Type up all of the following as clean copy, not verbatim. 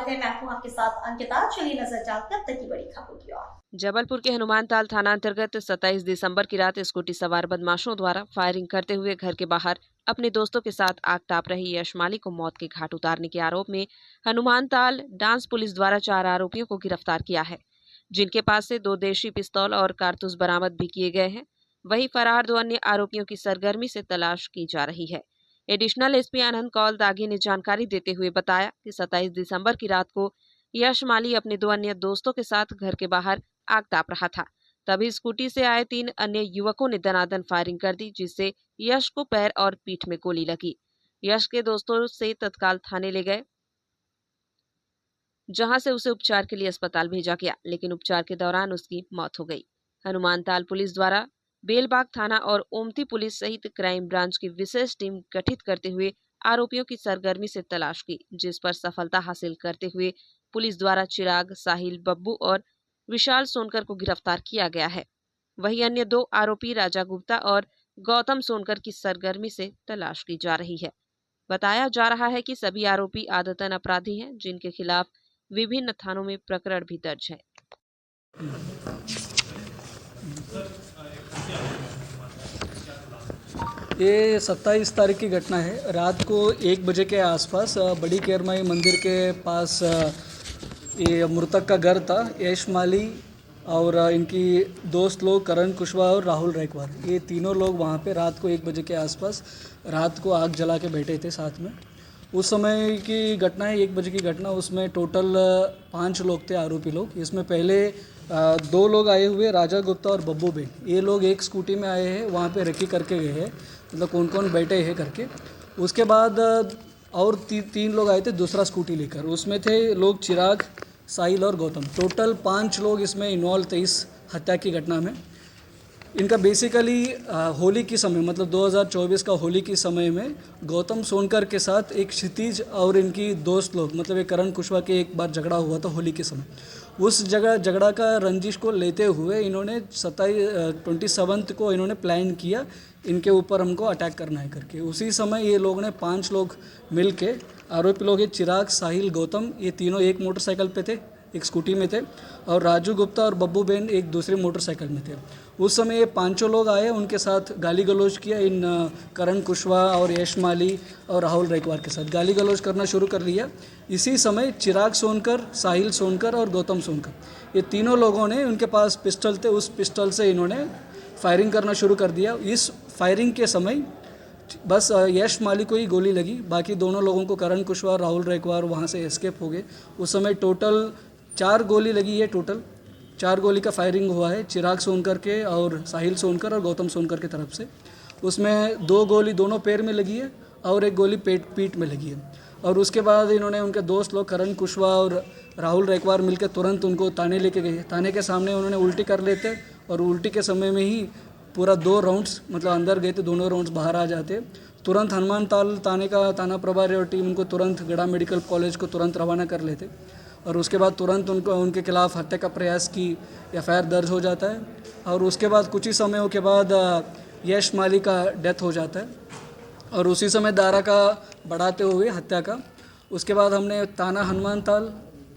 है। मैं हूं आपके साथ अंकिता। चलिए नजर डालते हैं अब तक की बड़ी खबरों की ओर। जबलपुर के हनुमानताल थाना अंतर्गत 27 दिसंबर की रात स्कूटी सवार बदमाशों द्वारा फायरिंग करते हुए घर के बाहर अपने दोस्तों के साथ आग ताप रही यश माली को मौत के घाट उतारने के आरोप में हनुमानताल डांस पुलिस द्वारा 4 आरोपियों को गिरफ्तार किया है, जिनके पास से 2 देशी पिस्तौल और कारतूस बरामद भी किए गए हैं। वहीं फरार 2 अन्य आरोपियों की सरगर्मी से तलाश की जा रही है। एडिशनल एसपी आनंद कौल दागी ने जानकारी देते हुए बताया कि 27 दिसंबर की रात को यश माली अपने 2 अन्य दोस्तों के साथ घर के बाहर आग ताप रहा था। तभी स्कूटी से आए 3 अन्य युवकों ने दनादन फायरिंग कर दी, जिससे यश को पैर और पीठ में गोली लगी। यश के दोस्तों से तत्काल थाने ले गए, जहां से उसे उपचार के लिए अस्पताल भेजा गया, लेकिन उपचार के दौरान उसकी मौत हो गई। हनुमानताल पुलिस द्वारा बेलबाग थाना और ओमती पुलिस सहित क्राइम ब्रांच की विशेष टीम गठित करते हुए आरोपियों की सरगर्मी से तलाश की, जिस पर सफलता हासिल करते हुए पुलिस द्वारा चिराग, साहिल, बब्बू और विशाल सोनकर को गिरफ्तार किया गया है। वहीं अन्य 2 आरोपी राजा गुप्ता और गौतम सोनकर की सरगर्मी से तलाश की जा रही है। बताया जा रहा है कि सभी आरोपी आदतन अपराधी हैं, जिनके खिलाफ विभिन्न थानों में प्रकरण भी दर्ज है। ये 27 तारीख की घटना है। रात को 1 बजे के आसपास बड़ी केरमाई मंदिर के पास ये मृतक का घर था। यश माली और इनकी दोस्त लोग करण कुशवाहा और राहुल रैकवार, ये तीनों लोग वहाँ पे रात को 1 बजे के आसपास रात को आग जला के बैठे थे साथ में। उस समय की घटना है, 1 बजे की घटना। उसमें टोटल 5 लोग थे आरोपी लोग। इसमें पहले 2 लोग आए हुए, राजा गुप्ता और बब्बू बेन। ये लोग एक स्कूटी में आए हैं, वहाँ पे रेकी करके गए हैं, मतलब कौन कौन बैठे हैं करके। उसके बाद और 3 लोग आए थे दूसरा स्कूटी लेकर। उसमें थे लोग चिराग, साहिल और गौतम। टोटल 5 लोग इसमें इन्वॉल्व थे इस हत्या की घटना में। इनका बेसिकली होली की समय, मतलब 2024 का होली की समय में गौतम सोनकर के साथ एक क्षितिज और इनकी दोस्त लोग, मतलब एक करण कुशवाहा के एक बार झगड़ा हुआ था होली के समय। उस झगड़ा का रंजिश को लेते हुए इन्होंने 27 को इन्होंने प्लान किया इनके ऊपर हमको अटैक करना है करके। उसी समय ये लोग ने 5 लोग मिल के, आरोपी लोग ये चिराग, साहिल, गौतम, ये तीनों एक मोटरसाइकिल पे थे, एक स्कूटी में थे, और राजू गुप्ता और बब्बू बेन एक दूसरे मोटरसाइकिल में थे। उस समय ये 5 लोग आए, उनके साथ गाली गलौज किया। इन करण कुशवाहा और यश माली और राहुल रैकवार के साथ गाली गलौज करना शुरू कर लिया। इसी समय चिराग सोनकर, साहिल सोनकर और गौतम सोनकर, ये तीनों लोगों ने, उनके पास पिस्टल थे, उस पिस्टल से इन्होंने फायरिंग करना शुरू कर दिया। इस फायरिंग के समय बस यश माली को ही गोली लगी, बाकी दोनों लोगों को, करण कुशवाहा, राहुल रैकवार, वहाँ से एस्केप हो गए। उस समय टोटल 4 गोली लगी है। टोटल 4 गोली का फायरिंग हुआ है चिराग सोनकर के और साहिल सोनकर और गौतम सोनकर की तरफ से। उसमें 2 गोली दोनों पैर में लगी है और 1 गोली पीठ में लगी है। और उसके बाद इन्होंने, उनके दोस्त लोग करण कुशवाहा और राहुल रैकवार मिलकर तुरंत उनको थाने लेके गए। थाने के सामने उन्होंने उल्टी कर लेते और उल्टी के समय में ही पूरा 2 राउंड्स, मतलब अंदर गए थे, दोनों राउंड्स बाहर आ जाते। तुरंत हनुमानताल थाने का थाना प्रभारी और टीम उनको तुरंत गड़ा मेडिकल कॉलेज को तुरंत रवाना कर लेते और उसके बाद तुरंत उनके खिलाफ हत्या का प्रयास की एफआईआर दर्ज हो जाता है। और उसके बाद कुछ ही समयों के बाद यश माली का डेथ हो जाता है और उसी समय दायरा का बढ़ाते हुए हत्या का। उसके बाद हमने थाना हनुमानताल,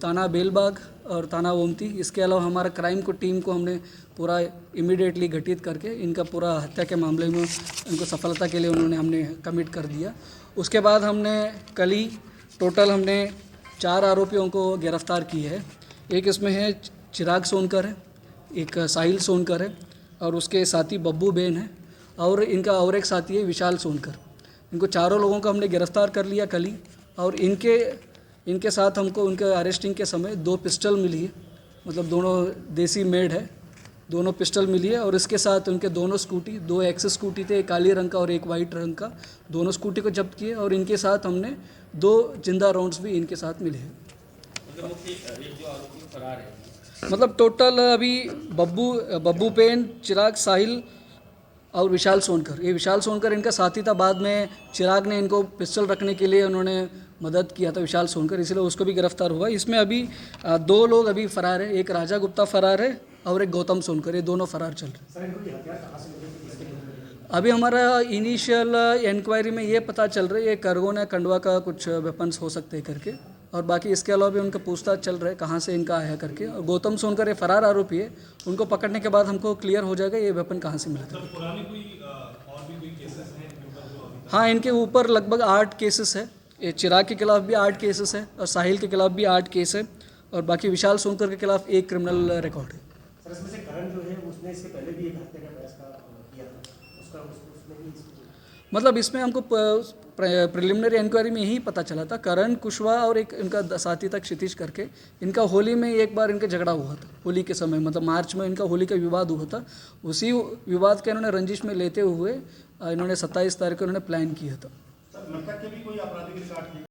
थाना बेलबाग और थाना ओमती, इसके अलावा हमारा क्राइम को टीम को हमने पूरा इमीडिएटली गठित करके इनका पूरा हत्या के मामले में इनको सफलता के लिए हमने कमिट कर दिया। उसके बाद हमने कल ही टोटल हमने 4 आरोपियों को गिरफ्तार की है। एक इसमें है चिराग सोनकर है, एक साहिल सोनकर है और उसके साथी बब्बू बेन है और इनका और एक साथी है विशाल सोनकर। इनको चारों लोगों को हमने गिरफ्तार कर लिया कल ही। और इनके साथ हमको उनके अरेस्टिंग के समय 2 पिस्टल मिली है, मतलब दोनों देसी मेड है, दोनों पिस्टल मिली है। और इसके साथ उनके दोनों स्कूटी, 2 एक्सेस स्कूटी थे, एक काली रंग का और एक वाइट रंग का, दोनों स्कूटी को जब्त किए। और इनके साथ हमने 2 जिंदा राउंड्स भी इनके साथ मिले हैं। मतलब टोटल अभी बब्बू पेन, चिराग, साहिल और विशाल सोनकर, ये विशाल सोनकर इनका साथी था। बाद में चिराग ने इनको पिस्टल रखने के लिए उन्होंने मदद किया था, विशाल सोनकर, इसलिए उसको भी गिरफ्तार हुआ। इसमें अभी 2 लोग अभी फरार है, एक राजा गुप्ता फरार है और एक गौतम सोनकर, ये दोनों फरार चल रहे हैं। अभी हमारा इनिशियल इंक्वायरी में ये पता चल रहा है ये करगोन या खंडवा का कुछ वेपन्स हो सकते हैं करके, और बाकी इसके अलावा भी उनका पूछताछ चल रहा है कहाँ से इनका आया करके। और गौतम सोनकर ये फरार आरोपी है, उनको पकड़ने के बाद हमको क्लियर हो जाएगा ये वेपन कहाँ से मिला था। पुरानी और भी कोई केसेस हैं इनके ऊपर जो अभी तक? हाँ, इनके ऊपर लगभग 8 केसेस है। ये चिराग के खिलाफ भी 8 केसेस है और साहिल के खिलाफ भी 8 केस है और बाकी विशाल सोनकर के खिलाफ 1 क्रिमिनल रिकॉर्ड है। सर इसमें से करण जो है उसने इससे पहले भी एक हत्या का प्रयास किया था, उसने भी मतलब इसमें हमको प्रिलिमिनरी इंक्वायरी में यही पता चला था, करण कुशवाहा और एक इनका साथी था क्षितिज करके, इनका होली में एक बार इनका झगड़ा हुआ था। होली के समय मतलब मार्च में इनका होली का विवाद हुआ था। उसी विवाद के इन्होंने रंजिश में लेते हुए इन्होंने 27 तारीख को इन्होंने प्लान किया था। सर मृतक के भी कोई आपराधिक रिकॉर्ड